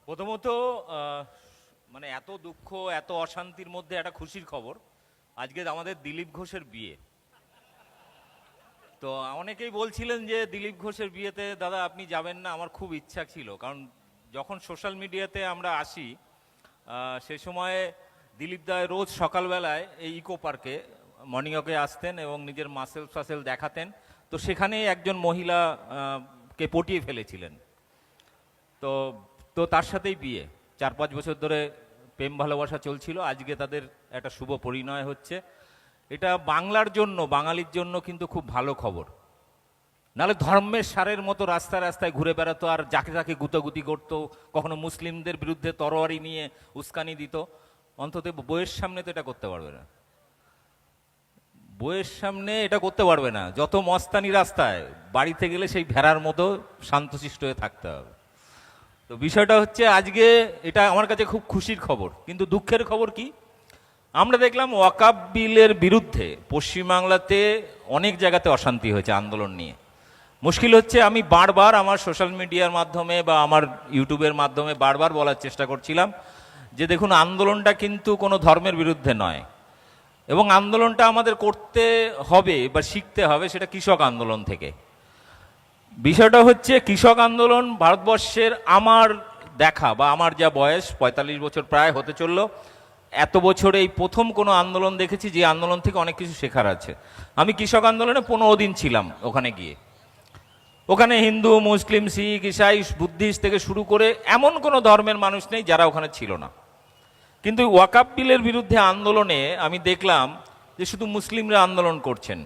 প্রথমত মানে এত দুঃখ এত অশান্তির মধ্যে একটা খুশির খবর। আজকে আমাদের দিলীপ ঘোষের বিয়ে। তো অনেকেই বলছিলেন যে দিলীপ ঘোষের বিয়েতে দাদা আপনি যাবেন না, আমার খুব ইচ্ছা ছিল, কারণ যখন সোশ্যাল মিডিয়াতে আমরা আসি সে সময়ে দিলীপ দা রোজ সকালবেলায় এই ইকো পার্কে মর্নিং ওয়াকে আসতেন এবং নিজের মাসেল ফাসেল দেখাতেন। তো সেখানেই একজন মহিলা কে পটিয়ে ফেলেছিলেন। তো তো তার সাথেই বিয়ে। 4-5 বছর ধরে প্রেম ভালোবাসা চলছিল, আজকে তাদের একটা শুভ পরিণয় হচ্ছে। এটা বাংলার জন্য, বাঙালির জন্য কিন্তু খুব ভালো খবর। নাহলে ধর্মের সারের মতো রাস্তায় রাস্তায় ঘুরে বেড়াতো আর যাকে যাকে গুতাগুতি করতো, কখনো মুসলিমদের বিরুদ্ধে তরোয়ারি নিয়ে উস্কানি দিত। অন্তত বইয়ের সামনে তো এটা করতে পারবে না, বইয়ের সামনে এটা করতে পারবে না। যত মস্তানি রাস্তায়, বাড়িতে গেলে সেই ভেড়ার মতো শান্তশিষ্ট হয়ে থাকতে হবে। তো বিষয়টা হচ্ছে আজকে এটা আমার কাছে খুব খুশির খবর, কিন্তু দুঃখের খবর কি, আমরা দেখলাম ওয়াকাফ বিলের বিরুদ্ধে পশ্চিমবাংলাতে অনেক জায়গাতে অশান্তি হয়েছে আন্দোলন নিয়ে। মুশকিল হচ্ছে আমি বারবার আমার সোশ্যাল মিডিয়ার মাধ্যমে বা আমার ইউটিউবের মাধ্যমে বারবার বলার চেষ্টা করছিলাম যে দেখুন, আন্দোলনটা কিন্তু কোনো ধর্মের বিরুদ্ধে নয়, এবং আন্দোলনটা আমাদের করতে হবে বা শিখতে হবে সেটা কৃষক আন্দোলন থেকে। বিষয়টা হচ্ছে কৃষক আন্দোলন ভারতবর্ষের আমার দেখা বা আমার যা বয়স 45 বছর প্রায় হতে চলল, এত বছরে এই প্রথম কোনো আন্দোলন দেখেছি যে আন্দোলন থেকে অনেক কিছু শেখার আছে। আমি কৃষক আন্দোলনে 15 দিন ছিলাম ওখানে গিয়ে। ওখানে হিন্দু, মুসলিম, শিখ, ইসাই, বুদ্ধিস্ট থেকে শুরু করে এমন কোনো ধর্মের মানুষ নেই যারা ওখানে ছিল না। কিন্তু ওয়াকাফ বিলের বিরুদ্ধে আন্দোলনে আমি দেখলাম যে শুধু মুসলিমরা আন্দোলন করছেন।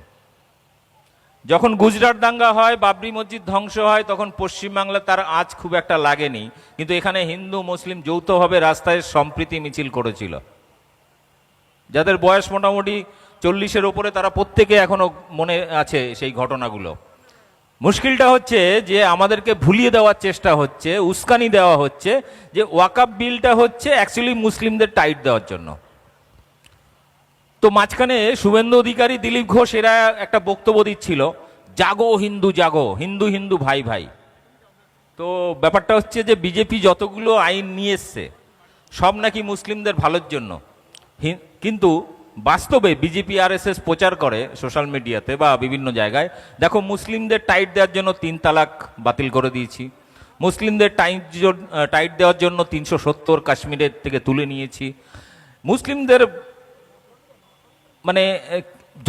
যখন গুজরাট দাঙ্গা হয়, বাবরি মসজিদ ধ্বংস হয়, তখন পশ্চিমবাংলা তার আজ খুব একটা লাগেনি, কিন্তু এখানে হিন্দু মুসলিম যৌথভাবে রাস্তায় সম্প্রীতি মিছিল করেছিল। যাদের বয়স মোটামুটি 40-এর ওপরে তারা প্রত্যেকে এখনো মনে আছে সেই ঘটনাগুলো। মুশকিলটা হচ্ছে যে আমাদেরকে ভুলিয়ে দেওয়ার চেষ্টা হচ্ছে, উস্কানি দেওয়া হচ্ছে যে ওয়াকাফ বিলটা হচ্ছে অ্যাকচুয়ালি মুসলিমদের টাইট দেওয়ার জন্য। তো মাঝখানে শুভেন্দু অধিকারী, দিলীপ ঘোষ এরা একটা বক্তব্য দিচ্ছিল, জাগো হিন্দু জাগো, হিন্দু হিন্দু ভাই ভাই। তো ব্যাপারটা হচ্ছে যে বিজেপি যতগুলো আইন নিয়ে এসছে সব নাকি মুসলিমদের ভালোর জন্য, কিন্তু বাস্তবে বিজেপি আরএসএস প্রচার করে সোশ্যাল মিডিয়াতে বা বিভিন্ন জায়গায়, দেখো মুসলিমদের টাইট দেওয়ার জন্য 3 তালাক বাতিল করে দিয়েছি, মুসলিমদের টাইট দেওয়ার জন্য 370 কাশ্মীরের থেকে তুলে নিয়েছি। মুসলিমদের মানে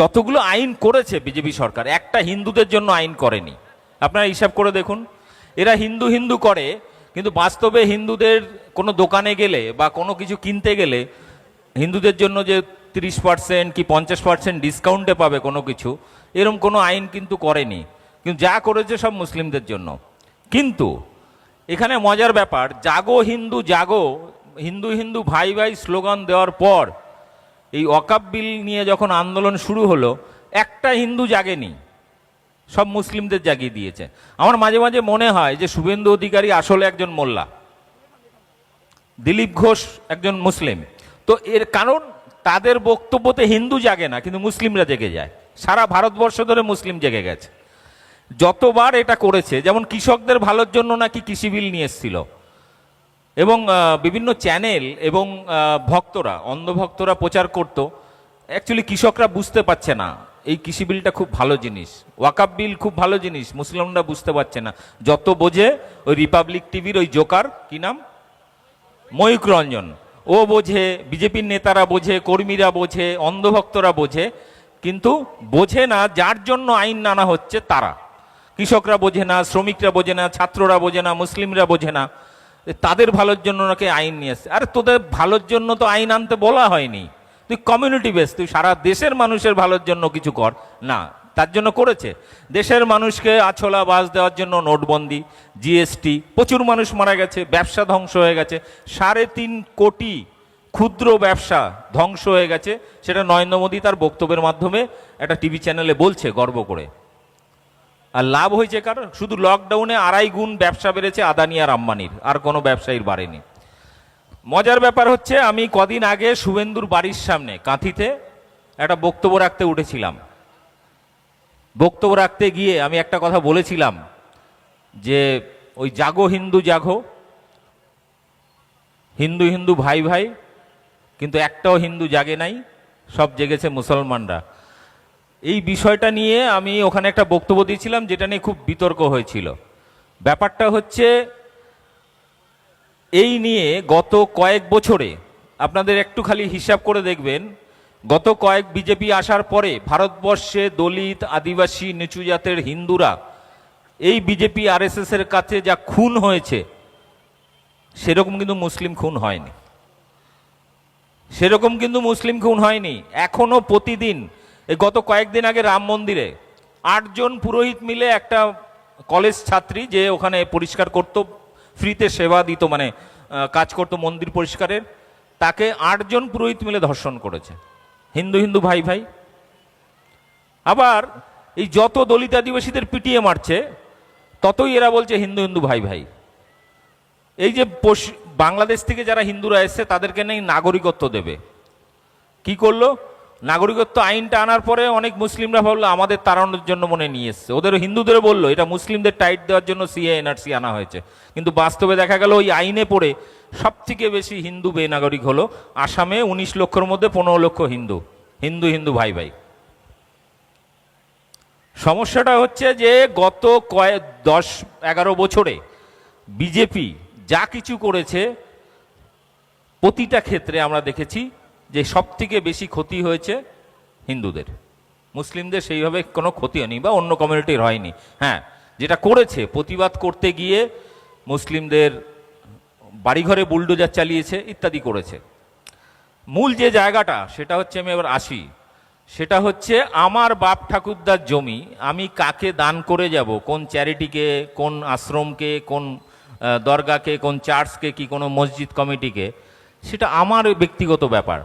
যতগুলো আইন করেছে বিজেপি সরকার, একটা হিন্দুদের জন্য আইন করেনি। আপনারা হিসাব করে দেখুন, এরা হিন্দু হিন্দু করে, কিন্তু বাস্তবে হিন্দুদের কোনো দোকানে গেলে বা কোনো কিছু কিনতে গেলে হিন্দুদের জন্য যে 30% কি 50% ডিসকাউন্টে পাবে কোনো কিছু, এরম কোনো আইন কিন্তু করেনি। কিন্তু যা করেছে সব মুসলিমদের জন্য। কিন্তু এখানে মজার ব্যাপার, জাগো হিন্দু জাগো, হিন্দু হিন্দু ভাই ভাই স্লোগান দেওয়ার পর এই ওয়াকাফ বিল নিয়ে যখন আন্দোলন শুরু হলো, একটা হিন্দু জাগেনি, সব মুসলিমদের জাগিয়ে দিয়েছে। আমার মাঝে মাঝে মনে হয় যে শুভেন্দু অধিকারী আসলে একজন মোল্লা, দিলীপ ঘোষ একজন মুসলিম। তো এর কারণ তাদের বক্তব্যতে হিন্দু জাগে না, কিন্তু মুসলিমরা জেগে যায়। সারা ভারতবর্ষ ধরে মুসলিম জেগে গেছে যতবার এটা করেছে। যেমন কৃষকদের ভালোর জন্য নাকি কৃষি বিল নিয়ে এসেছিল, এবং বিভিন্ন চ্যানেল এবং ভক্তরা, অন্ধভক্তরা প্রচার করতো। অ্যাকচুয়ালি কৃষকরা বুঝতে পারছে না এই কৃষি বিলটা খুব ভালো জিনিস, ওয়াকাফ বিল খুব ভালো জিনিস, মুসলিমরা বুঝতে পারছে না। যত বোঝে ওই রিপাবলিক টিভির ওই জোকার, কি নাম, ময়ূক রঞ্জন, ও বোঝে, বিজেপির নেতারা বোঝে, কর্মীরা বোঝে, অন্ধভক্তরা বোঝে, কিন্তু বোঝে না যার জন্য আইন আনা হচ্ছে তারা। কৃষকরা বোঝে না, শ্রমিকরা বোঝে না, ছাত্ররা বোঝে না, মুসলিমরা বোঝে না, তাদের ভালোর জন্য নাকি আইন নিয়ে আসছে। আরে তোদের ভালোর জন্য তো আইন আনতে বলা হয়নি, তুই কমিউনিটি বেস, তুই সারা দেশের মানুষের ভালোর জন্য কিছু কর না। তার জন্য করেছে দেশের মানুষকে আছলা বাস দেওয়ার জন্য নোটবন্দি, জিএসটি, প্রচুর মানুষ মারা গেছে, ব্যবসা ধ্বংস হয়ে গেছে, 3.5 কোটি ক্ষুদ্র ব্যবসা ধ্বংস হয়ে গেছে। সেটা নরেন্দ্র মোদী তার বক্তব্যের মাধ্যমে একটা টিভি চ্যানেলে বলছে গর্ব করে। আর লাভ হয়েছে কারণ শুধু লকডাউনে 2.5 গুণ ব্যবসা বেড়েছে আদানি আর আম্বানির, আর কোনো ব্যবসায়ীর বাড়েনি। মজার ব্যাপার হচ্ছে, আমি কদিন আগে শুভেন্দুর বাড়ির সামনে কাঁথিতে একটা বক্তব্য রাখতে উঠেছিলাম। বক্তব্য রাখতে গিয়ে আমি একটা কথা বলেছিলাম যে ওই জাগো হিন্দু জাগো, হিন্দু হিন্দু ভাই ভাই, কিন্তু একটাও হিন্দু জাগে নাই, সব জেগেছে মুসলমানরা। এই বিষয়টা নিয়ে আমি ওখানে একটা বক্তব্য দিয়েছিলাম, যেটা নিয়ে খুব বিতর্ক হয়েছিল। ব্যাপারটা হচ্ছে এই নিয়ে গত কয়েক বছরে আপনাদের একটু খালি হিসাব করে দেখবেন, গত কয়েক বিজেপি আসার পরে ভারতবর্ষে দলিত, আদিবাসী, নিচু জাতের হিন্দুরা এই বিজেপি আরএসএস এর কাছে যা খুন হয়েছে, সেরকম কিন্তু মুসলিম খুন হয়নি। সেরকম কিন্তু মুসলিম খুন হয়নি। এখনো প্রতিদিন, এই গত কয়েকদিন আগে রাম মন্দিরে 8 জন পুরোহিত মিলে, একটা কলেজ ছাত্রী যে ওখানে পরিষ্কার করত, ফ্রিতে সেবা দিত, মানে কাজ করত মন্দির পরিষ্কারের, তাকে 8 জন পুরোহিত মিলে ধর্ষণ করেছে। হিন্দু হিন্দু ভাই ভাই। আবার এই যত দলিত আদিবাসীদের পিটিয়ে মারছে, ততই এরা বলছে হিন্দু হিন্দু ভাই ভাই। এই যে বাংলাদেশ থেকে যারা হিন্দুরা এসছে, তাদেরকে নেই নাগরিকত্ব দেবে। কি করলো? নাগরিকত্ব আইনটা আনার পরে অনেক মুসলিমরা ভাবলো আমাদের তাড়ানোর জন্য মনে নিয়ে এসছে, ওদের হিন্দুদের বললো এটা মুসলিমদের টাইট দেওয়ার জন্য সিএ এনআরসি আনা হয়েছে। কিন্তু বাস্তবে দেখা গেল ওই আইনে পড়ে সব থেকে বেশি হিন্দু বেনাগরিক হলো আসামে। 19 লক্ষের মধ্যে 15 লক্ষ হিন্দু। হিন্দু হিন্দু ভাই ভাই। সমস্যাটা হচ্ছে যে গত 10-11 বছরে বিজেপি যা কিছু করেছে, প্রতিটা ক্ষেত্রে আমরা দেখেছি যে সব থেকে বেশি ক্ষতি হয়েছে হিন্দুদের। মুসলিমদের সেইভাবে কোনো ক্ষতি হয়নি, বা অন্য কমিউনিটির হয়নি। হ্যাঁ, যেটা করেছে, প্রতিবাদ করতে গিয়ে মুসলিমদের বাড়িঘরে বুলডোজার চালিয়েছে, ইত্যাদি করেছে। মূল যে জায়গাটা, সেটা হচ্ছে, আমি এবার আসি, সেটা হচ্ছে আমার বাপ ঠাকুরদার জমি আমি কাকে দান করে যাব, কোন চ্যারিটিকে, কোন আশ্রমকে, কোন দরগাকে, কোন চার্চকে, কি কোনো মসজিদ কমিটিকে, সেটা আমার ব্যক্তিগত ব্যাপার।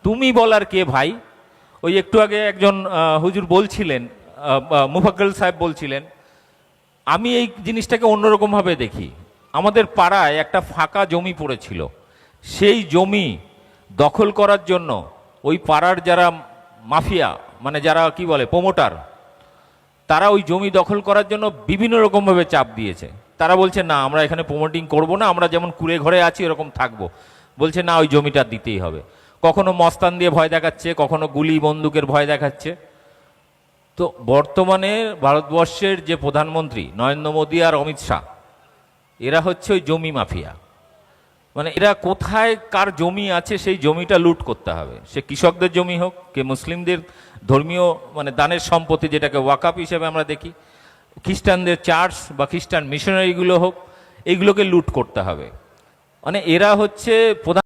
তুমি বলার কে ভাই? ওই একটু আগে একজন হুজুর বলছিলেন, মুফাক্কেল সাহেব বলছিলেন, আমি এই জিনিসটাকে অন্যরকমভাবে দেখি। আমাদের পাড়ায় একটা ফাঁকা জমি পড়েছিল, সেই জমি দখল করার জন্য ওই পাড়ার যারা মাফিয়া, মানে যারা কি বলে প্রমোটার, তারা ওই জমি দখল করার জন্য বিভিন্ন রকমভাবে চাপ দিয়েছে। তারা বলছে না, আমরা এখানে প্রমোটিং করব না, আমরা যেমন কুড়ে ঘরে আছি এরকম থাকবো। বলছে না, ওই জমিটা দিতেই হবে। কখনো মস্তান দিয়ে ভয় দেখাচ্ছে, কখনো গুলি বন্দুকের ভয় দেখাচ্ছে। তো বর্তমানে ভারতবর্ষের যে প্রধানমন্ত্রী নরেন্দ্র মোদী আর অমিত শাহ, এরা হচ্ছে ওই জমি মাফিয়া। মানে এরা কোথায় কার জমি আছে, সেই জমিটা লুট করতে হবে। সে কৃষকদের জমি হোক, কে মুসলিমদের ধর্মীয় মানে দানের সম্পত্তি, যেটাকে ওয়াকাফ হিসেবে আমরা দেখি, খ্রিস্টানদের চার্চ বা খ্রিস্টান মিশনারিগুলো হোক, এইগুলোকে লুট করতে হবে। মানে এরা হচ্ছে প্রধান